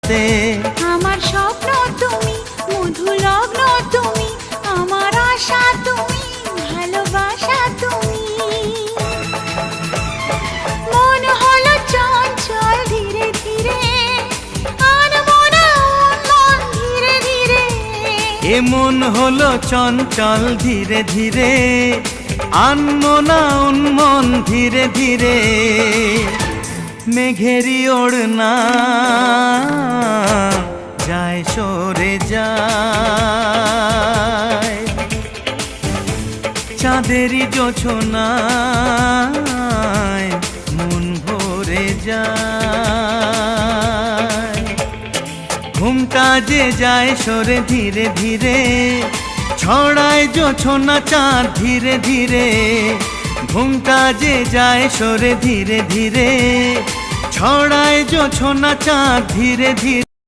রাতে। আমার স্বপ্ন তুমি, মধু লগ্ন তুমি, আমার আশা তুমি, ভালোবাসা তুমি। মন হলো চঞ্চল ধীরে ধীরে, আনমনা মন ধীরে ধীরে। এ মন হলো চঞ্চল ধীরে ধীরে, আনমনা উন্মন ধীরে ধীরে। মেঘেরি ওড়না যায় সরে যায়, চাঁদেরই জোছনায় মন ভরে যায়। ঘুমটা যে যায় সরে ধীরে ধীরে, ছড়ায় জোছনা চাঁদ ধীরে ধীরে। ঘুমটা যে যায় সরে ধীরে ধীরে, ছড়ায় জোছনা চাঁদ ধীরে ধীরে।